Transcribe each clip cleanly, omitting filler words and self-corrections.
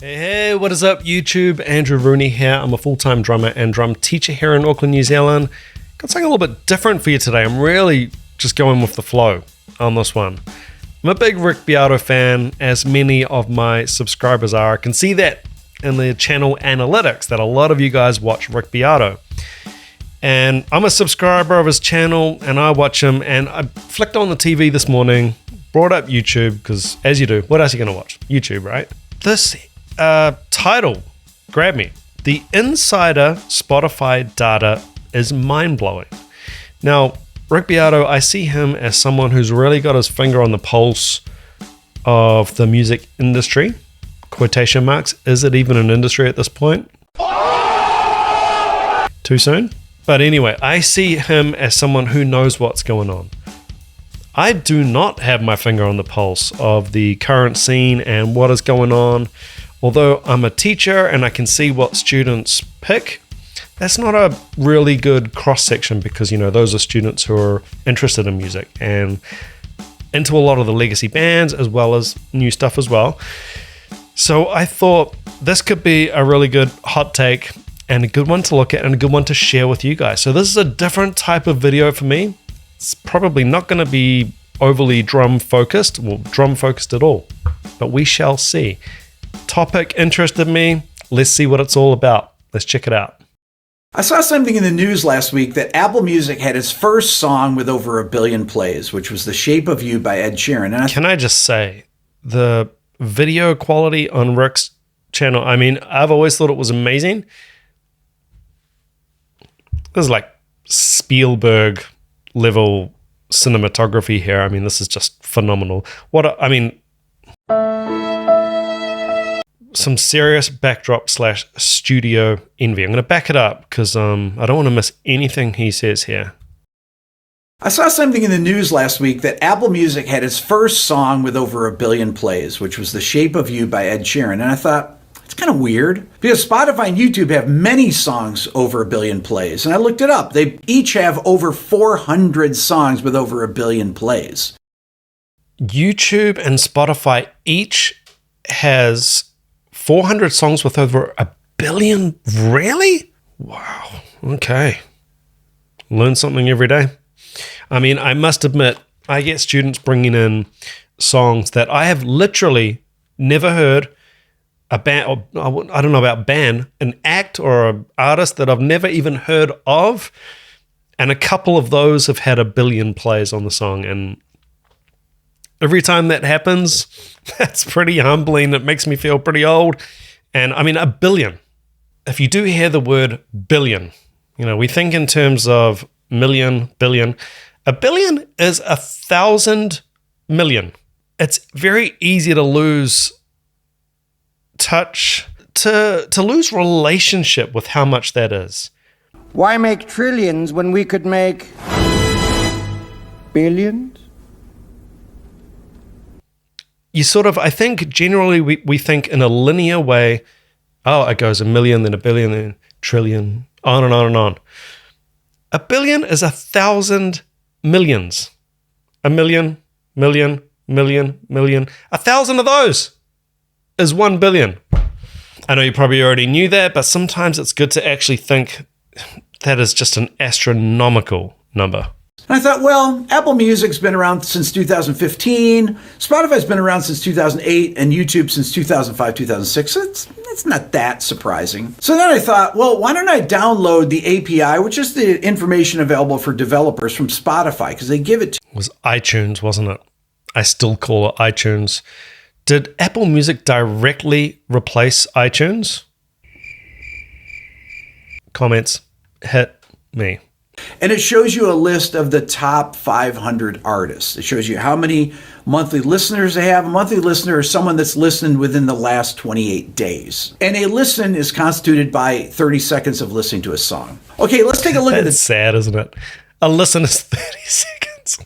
Hey, what is up YouTube? Andrew Rooney here. I'm a full-time drummer and drum teacher here in Auckland, New Zealand. Got something a little bit different for you today. I'm really just going with the flow on this one. I'm a big Rick Beato fan, as many of my subscribers are. I can see that in the channel analytics that a lot of you guys watch Rick Beato. And I'm a subscriber of his channel and I watch him, and I flicked on the TV this morning, brought up YouTube, because as you do, what else are you going to watch? YouTube, right? This title grabbed me. The insider Spotify data is mind-blowing. Now, Rick Beato, I see him as someone who's really got his finger on the pulse of the music industry. Quotation marks. Is it even an industry at this point? Too soon? But anyway, I see him as someone who knows what's going on. I do not have my finger on the pulse of the current scene and what is going on. Although I'm a teacher and I can see what students pick, that's not a really good cross-section because, you know, those are students who are interested in music and into a lot of the legacy bands as well as new stuff as well. So I thought this could be a really good hot take and a good one to look at and a good one to share with you guys. So this is a different type of video for me. It's probably not going to be overly drum focused, well, drum focused at all, but we shall see. Topic interested me. Let's see what it's all about. Let's check it out. I saw something in the news last week that Apple Music had its first song with over 1 billion plays, which was The Shape of You by Ed Sheeran. And Can I just say, the video quality on Rick's channel, I mean, I've always thought it was amazing. This is like Spielberg level cinematography here. I mean, this is just phenomenal. Some serious backdrop / studio envy. I'm going to back it up because I don't want to miss anything he says here. I saw something in the news last week that Apple Music had its first song with over 1 billion plays, which was The Shape of You by Ed Sheeran. And I thought, it's kind of weird because Spotify and YouTube have many songs over 1 billion plays. And I looked it up. They each have over 400 songs with over 1 billion plays. YouTube and Spotify each has 400 songs with over 1 billion. Really? Wow. Okay. Learn something every day. I mean, I must admit, I get students bringing in songs that I have literally never heard. A band, or I don't know about band, an act or an artist that I've never even heard of. And a couple of those have had 1 billion plays on the song. And every time that happens, that's pretty humbling. It makes me feel pretty old. And I mean, 1 billion. If you do hear the word billion, you know, we think in terms of million, billion. 1 billion is 1,000 million. It's very easy to lose touch, to lose relationship with how much that is. Why make trillions when we could make billions? You sort of, I think generally we think in a linear way. Oh, it goes 1 million, then 1 billion, then a trillion, on and on and on. 1 billion is 1,000 millions. 1 million, million, million, million. 1,000 of those is 1 billion. I know you probably already knew that, but sometimes it's good to actually think that is just an astronomical number. And I thought, well, Apple Music's been around since 2015, Spotify's been around since 2008, and YouTube since 2005, 2006. So it's not that surprising. So then I thought, well, why don't I download the API, which is the information available for developers from Spotify, because they give it to It was iTunes, wasn't it? I still call it iTunes. Did Apple Music directly replace iTunes? Comments, hit me. And it shows you a list of the top 500 artists. It shows you how many monthly listeners they have. A monthly listener is someone that's listened within the last 28 days. And a listen is constituted by 30 seconds of listening to a song. Okay, let's take a look at this. That's sad, isn't it? A listen is 30 seconds.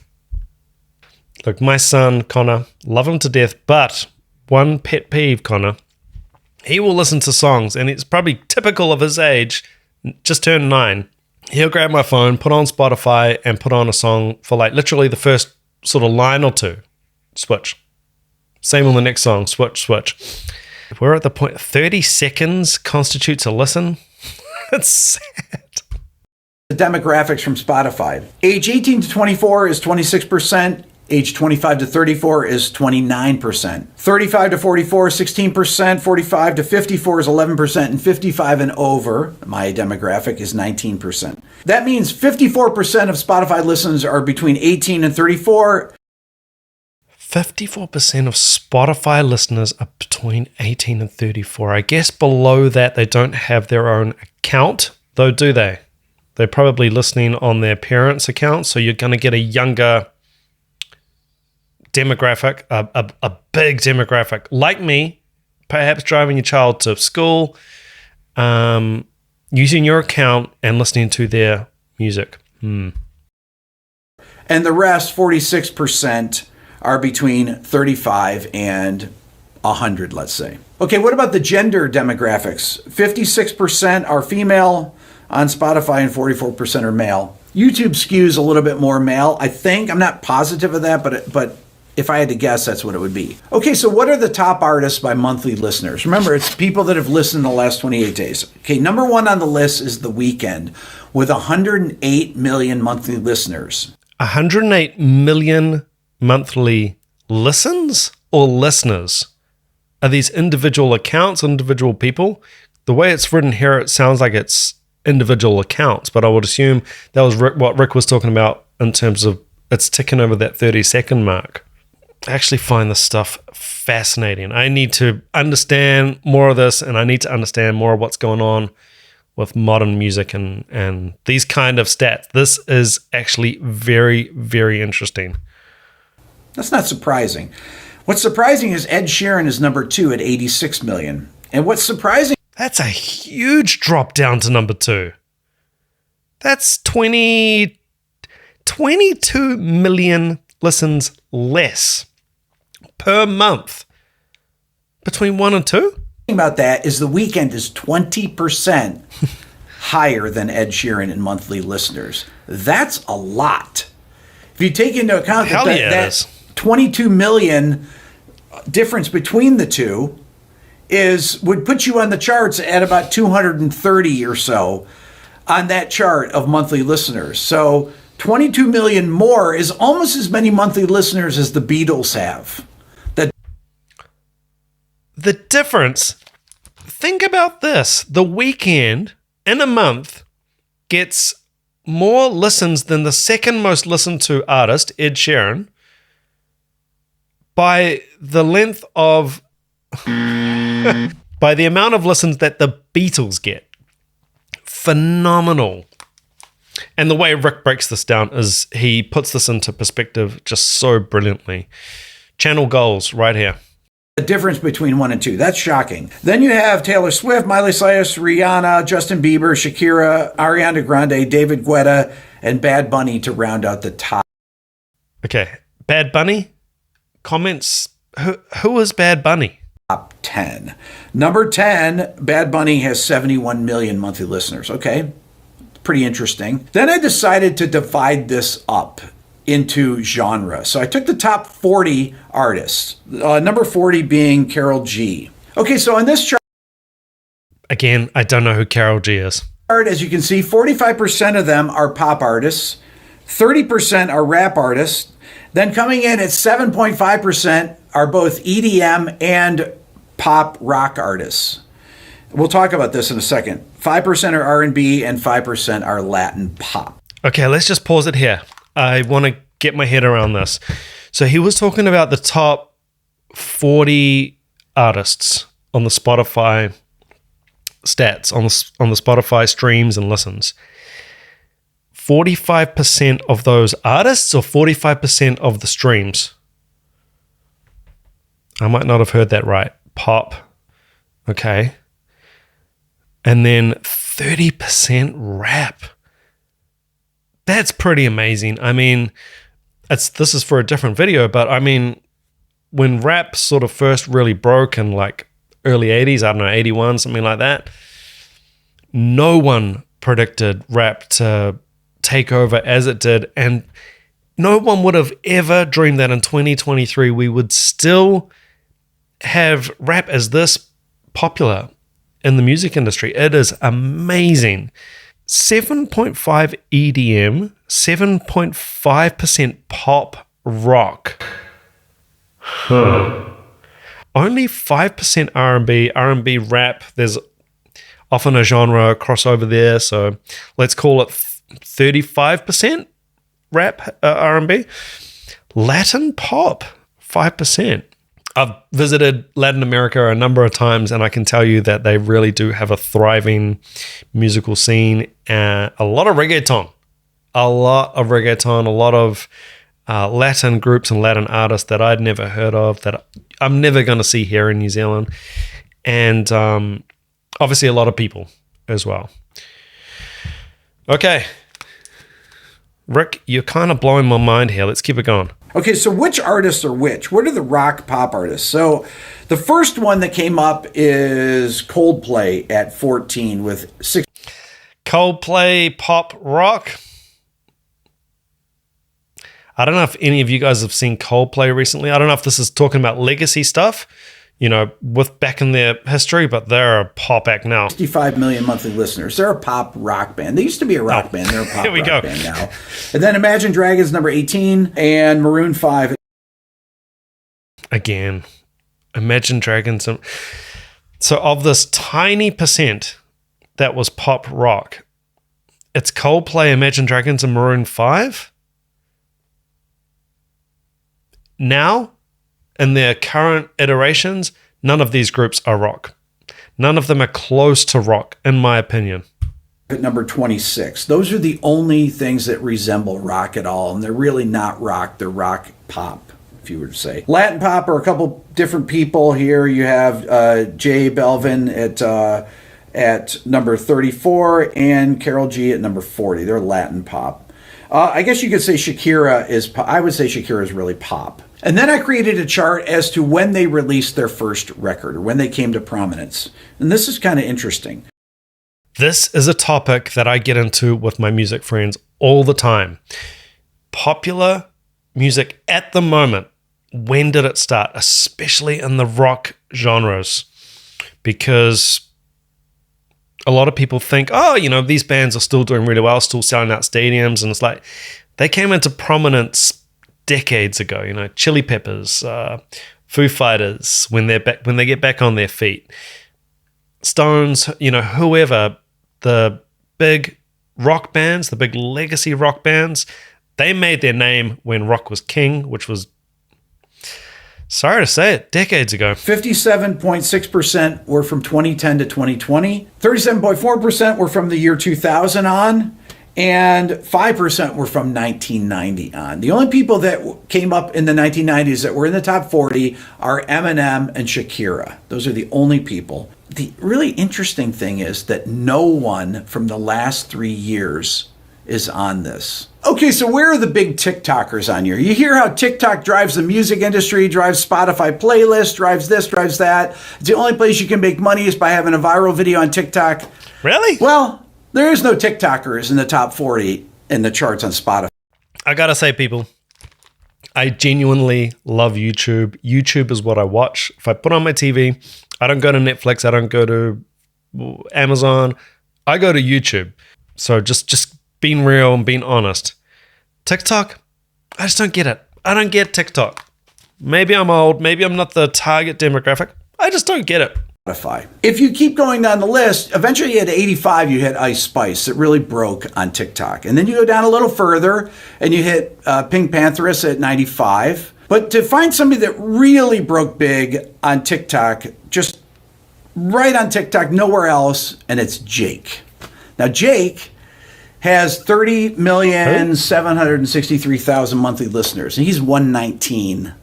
Look, my son, Connor, love him to death, but one pet peeve, Connor, he will listen to songs, and it's probably typical of his age, just turned 9. He'll grab my phone, put on Spotify, and put on a song for like literally the first sort of line or two. Switch. Same on the next song. Switch, switch. we're at the point 30 seconds constitutes a listen. It's sad. The demographics from Spotify. Age 18 to 24 is 26%. Age 25 to 34 is 29%. 35 to 44 is 16%. 45 to 54 is 11%. And 55 and over, my demographic, is 19%. That means 54% of Spotify listens are between 18 and 34. 54% of Spotify listeners are between 18 and 34. I guess below that, they don't have their own account, though, do they? They're probably listening on their parents' account, so you're going to get a younger demographic, a big demographic. Like me, perhaps driving your child to school, using your account and listening to their music. And the rest, 46%, are between 35 and 100, let's say. Okay, what about the gender demographics? 56% are female on Spotify and 44% are male. YouTube skews a little bit more male, I think. I'm not positive of that, but if I had to guess, that's what it would be. Okay, so what are the top artists by monthly listeners? Remember, it's people that have listened in the last 28 days. Okay, number one on the list is The Weeknd with 108 million monthly listeners. 108 million monthly listens or listeners? Are these individual accounts, individual people? The way it's written here, it sounds like it's individual accounts, but I would assume that was what Rick was talking about in terms of it's ticking over that 30-second mark. I actually find this stuff fascinating. I need to understand more of this, and I need to understand more of what's going on with modern music and these kind of stats. This is actually very, very interesting. That's not surprising. What's surprising is Ed Sheeran is number 2 at 86 million. And what's surprising... That's a huge drop down to number 2. That's 22 million listens less per month between 1 and 2. About that is The Weeknd is 20% higher than Ed Sheeran in monthly listeners. That's a lot. If you take into account that 22 million difference between the two would put you on the charts at about 230 or so on that chart of monthly listeners. So 22 million more is almost as many monthly listeners as the Beatles have. The difference, think about this. The Weeknd in a month gets more listens than the second most listened to artist, Ed Sheeran, by the length of by the amount of listens that the Beatles get. Phenomenal. And the way Rick breaks this down is he puts this into perspective just so brilliantly. Channel goals right here. The difference between 1 and 2. That's shocking. Then you have Taylor Swift, Miley Cyrus, Rihanna, Justin Bieber, Shakira, Ariana Grande, David Guetta, and Bad Bunny to round out the top. Okay, Bad Bunny? Comments. Who is Bad Bunny? Top 10. Number 10, Bad Bunny has 71 million monthly listeners. Okay, pretty interesting. Then I decided to divide this up into genre. So I took the top 40 artists, number 40 being Karol G. Okay, so on this chart, again, I don't know who Karol G is. As you can see, 45% of them are pop artists, 30% are rap artists, then coming in at 7.5% are both EDM and pop rock artists. We'll talk about this in a second. 5% are R&B and 5% are Latin pop. Okay, let's just pause it here. I want to get my head around this. So he was talking about the top 40 artists on the Spotify stats, on the Spotify streams and listens. 45% of those artists or 45% of the streams? I might not have heard that right. Pop. Okay. And then 30% rap. That's pretty amazing. I mean, this is for a different video, but I mean, when rap sort of first really broke in like early 80s, I don't know, 81, something like that, no one predicted rap to take over as it did. And no one would have ever dreamed that in 2023 we would still have rap as this popular in the music industry. It is amazing. 7.5 EDM, 7.5% pop rock. Only 5% R&B rap. There's often a genre crossover there, so let's call it 35% rap, R&B. Latin pop, 5%. I've visited Latin America a number of times, and I can tell you that they really do have a thriving musical scene. A lot of reggaeton, a lot of Latin groups and Latin artists that I'd never heard of, that I'm never going to see here in New Zealand. And obviously a lot of people as well. Okay. Rick, you're kind of blowing my mind here. Let's keep it going. Okay, so which artists are which? What are the rock pop artists? So the first one that came up is Coldplay at 14 with 6. Coldplay pop rock. I don't know if any of you guys have seen Coldplay recently. I don't know if this is talking about legacy stuff, you know, with back in their history, but they're a pop act now. 65 million monthly listeners. They're a pop rock band. They used to be a rock band. They're a pop rock band now. And then Imagine Dragons number 18 and Maroon 5. Again, Imagine Dragons. So of this tiny percent that was pop rock, it's Coldplay, Imagine Dragons, and Maroon 5. Now, in their current iterations, none of these groups are rock. None of them are close to rock, in my opinion. At number 26. Those are the only things that resemble rock at all, and they're really not rock. They're rock pop, if you were to say. Latin pop are a couple different people here. You have J Balvin at number 34 and Karol G at number 40. They're Latin pop. I guess you could say Shakira is pop. I would say Shakira is really pop. And then I created a chart as to when they released their first record, or when they came to prominence. And this is kind of interesting. This is a topic that I get into with my music friends all the time. Popular music at the moment, when did it start? Especially in the rock genres. Because a lot of people think, oh, you know, these bands are still doing really well, still selling out stadiums. And it's like, they came into prominence decades ago, you know, Chili Peppers, Foo Fighters, when they get back on their feet, Stones, you know, whoever, the big rock bands, the big legacy rock bands, they made their name when rock was king, which was, sorry to say it, decades ago. 57.6% were from 2010 to 2020. 37.4% were from the year 2000 on. And 5% were from 1990 on. The only people that came up in the 1990s that were in the top 40 are Eminem and Shakira. Those are the only people. The really interesting thing is that no one from the last 3 years is on this. Okay, so where are the big TikTokers on here? You hear how TikTok drives the music industry, drives Spotify playlists, drives this, drives that. The only place you can make money is by having a viral video on TikTok. Really? Well, there is no TikTokers in the top 40 in the charts on Spotify. I gotta say, people, I genuinely love YouTube. YouTube is what I watch. If I put on my TV, I don't go to Netflix, I don't go to Amazon, I go to YouTube. So just being real and being honest. TikTok, I just don't get it. I don't get TikTok. Maybe I'm old, maybe I'm not the target demographic. I just don't get it. If you keep going down the list, eventually at 85, you hit Ice Spice. It really broke on TikTok. And then you go down a little further and you hit Pink Pantheress at 95. But to find somebody that really broke big on TikTok, just right on TikTok, nowhere else, and it's Jake. Now, Jake has 30,763,000 monthly listeners, and he's 119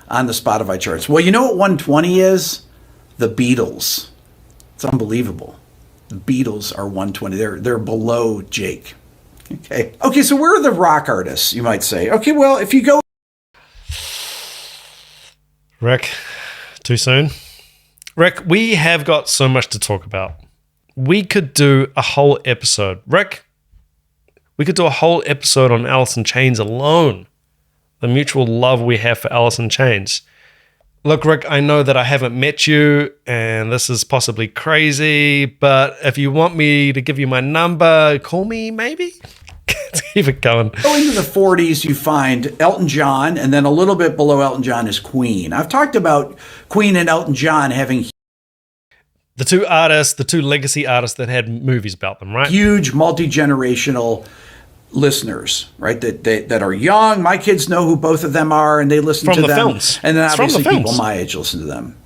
on the Spotify charts. Well, you know what 120 is? The Beatles. It's unbelievable. The Beatles are 120. They're below Jake. Okay, so where are the rock artists, you might say? Okay, well, if you go... Rick, too soon? Rick, we have got so much to talk about. We could do a whole episode. Rick, we could do a whole episode on Alice in Chains alone. The mutual love we have for Alice in Chains. Look, Rick, I know that I haven't met you and this is possibly crazy, but if you want me to give you my number, call me maybe? Let's keep it going. Go into the 40s, you find Elton John, and then a little bit below Elton John is Queen. I've talked about Queen and Elton John having the two legacy artists that had movies about them, right? huge multi-generational listeners, right? That are young. My kids know who both of them are, and they listen to them. Films. And then It's from the obviously people films. my age listen to them,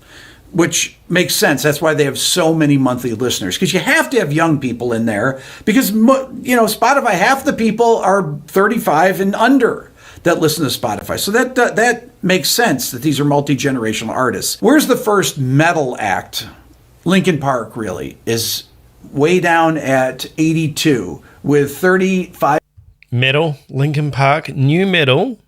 which makes sense. That's why they have so many monthly listeners, because you have to have young people in there because, Spotify, half the people are 35 and under that listen to Spotify. So that makes sense that these are multi-generational artists. Where's the first metal act? Linkin Park really is way down at 82 with 35 Metal, Linkin Park, new metal.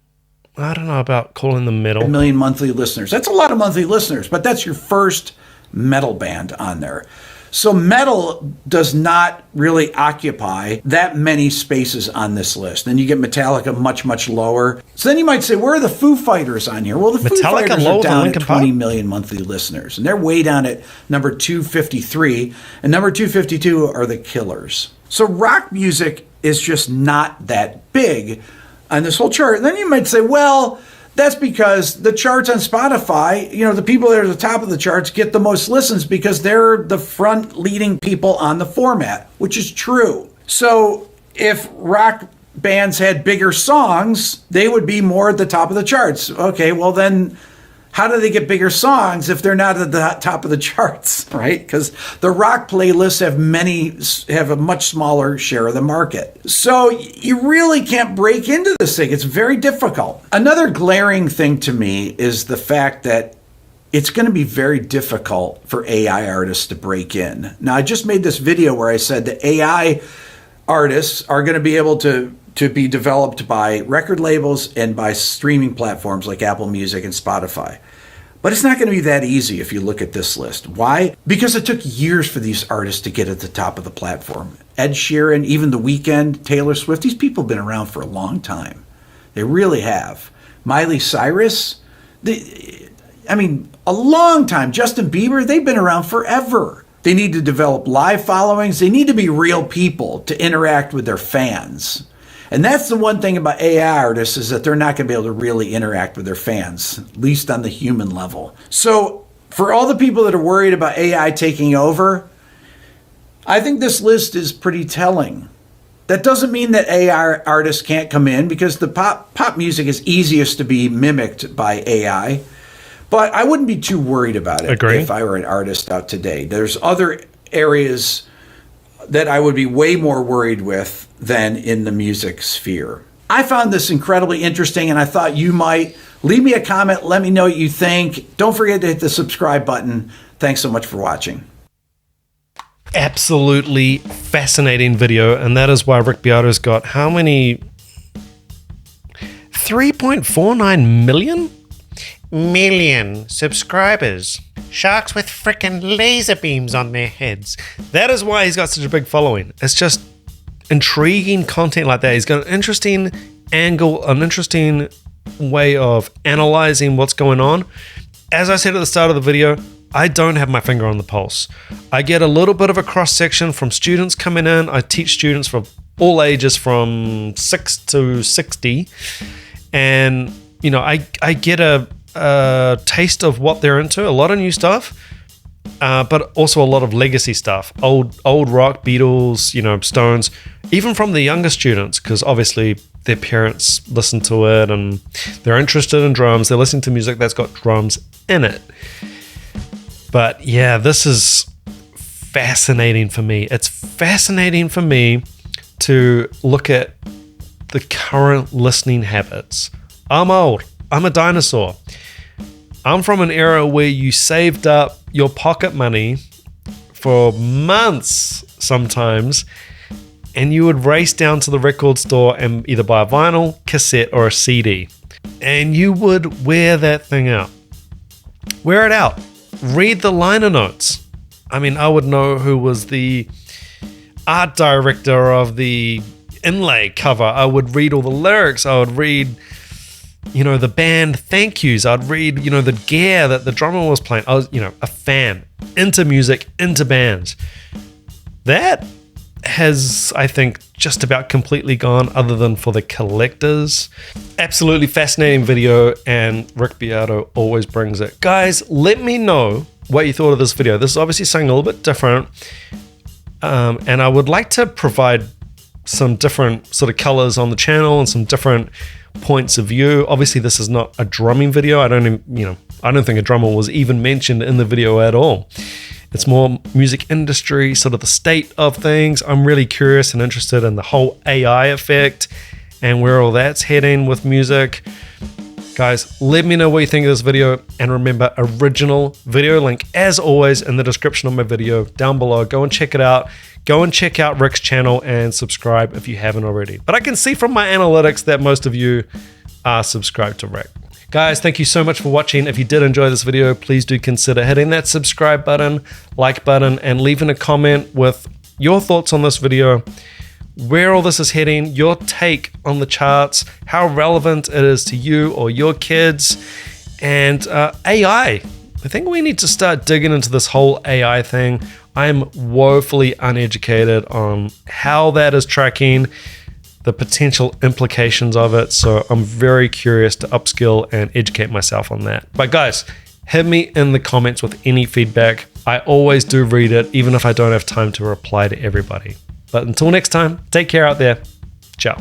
I don't know about calling them metal. million monthly listeners. That's a lot of monthly listeners, but that's your first metal band on there. So metal does not really occupy that many spaces on this list. Then you get Metallica much, much lower. So then you might say, where are the Foo Fighters on here? Well, the Foo Metallica Fighters lower are than down at Linkin 20 Park? million monthly listeners. And they're way down at number 253. And number 252 are the Killers. So rock music is just not that big on this whole chart. And then you might say, well, that's because the charts on Spotify, the people that are at the top of the charts get the most listens because they're the front leading people on the format, which is true. So if rock bands had bigger songs, they would be more at the top of the charts. Okay, well then how do they get bigger songs if they're not at the top of the charts, right? Because the rock playlists have a much smaller share of the market. So you really can't break into this thing. It's very difficult. Another glaring thing to me is the fact that it's going to be very difficult for AI artists to break in. Now, I just made this video where I said that AI artists are going to be able to be developed by record labels and by streaming platforms like Apple Music and Spotify. But it's not going to be that easy if you look at this list. Why? Because it took years for these artists to get at the top of the platform. Ed Sheeran, even The Weeknd, Taylor Swift, these people have been around for a long time. They really have. Miley Cyrus, a long time. Justin Bieber, they've been around forever. They need to develop live followings. They need to be real people to interact with their fans. And that's the one thing about AI artists is that they're not going to be able to really interact with their fans, at least on the human level. So for all the people that are worried about AI taking over, I think this list is pretty telling. That doesn't mean that AI artists can't come in because the pop music is easiest to be mimicked by AI. But I wouldn't be too worried about it if I were an artist out today. There's other areas that I would be way more worried with than in the music sphere. I found this incredibly interesting, and I thought you might. Leave me a comment. Let me know what you think. Don't forget to hit the subscribe button. Thanks so much for watching. Absolutely fascinating video, and that is why Rick Beato's got how many? 3.49 million subscribers. Sharks with frickin' laser beams on their heads. That is why he's got such a big following. It's just intriguing content like that. He's got an interesting angle, an interesting way of analyzing what's going on. As I said at the start of the video, I don't have my finger on the pulse. I get a little bit of a cross-section from students coming in. I teach students from all ages from 6 to 60. And, I get a taste of what they're into, a lot of new stuff, but also a lot of legacy stuff, old rock, Beatles, Stones, even from the younger students, because obviously their parents listen to it and they're interested in drums. They're listening to music that's got drums in it. But yeah, this is fascinating for me. It's fascinating for me to look at the current listening habits. I'm old. I'm a dinosaur. I'm from an era where you saved up your pocket money for months sometimes, and you would race down to the record store and either buy a vinyl, cassette, or a CD. And you would wear that thing out. Wear it out. Read the liner notes. I would know who was the art director of the inlay cover. I would read all the lyrics. I would read the band thank yous. I'd read, the gear that the drummer was playing. I was, a fan, into music, into bands. That has, I think, just about completely gone, other than for the collectors. Absolutely fascinating video, and Rick Beato always brings it. Guys, let me know what you thought of this video. This is obviously something a little bit different, and I would like to provide some different sort of colors on the channel and some different points of view. Obviously, this is not a drumming video. I don't think a drummer was even mentioned in the video at all. It's more music industry, sort of the state of things. I'm really curious and interested in the whole AI effect and where all that's heading with music. Guys, let me know what you think of this video, and remember, original video link as always in the description of my video down below. Go and check it out. Go and check out Rick's channel and subscribe if you haven't already. But I can see from my analytics that most of you are subscribed to Rick. Guys, thank you so much for watching. If you did enjoy this video, please do consider hitting that subscribe button, like button, and leaving a comment with your thoughts on this video, where all this is heading, your take on the charts, how relevant it is to you or your kids, and AI. I think we need to start digging into this whole AI thing. I'm woefully uneducated on how that is tracking, the potential implications of it. So I'm very curious to upskill and educate myself on that. But guys, hit me in the comments with any feedback. I always do read it, even if I don't have time to reply to everybody. But until next time, take care out there. Ciao.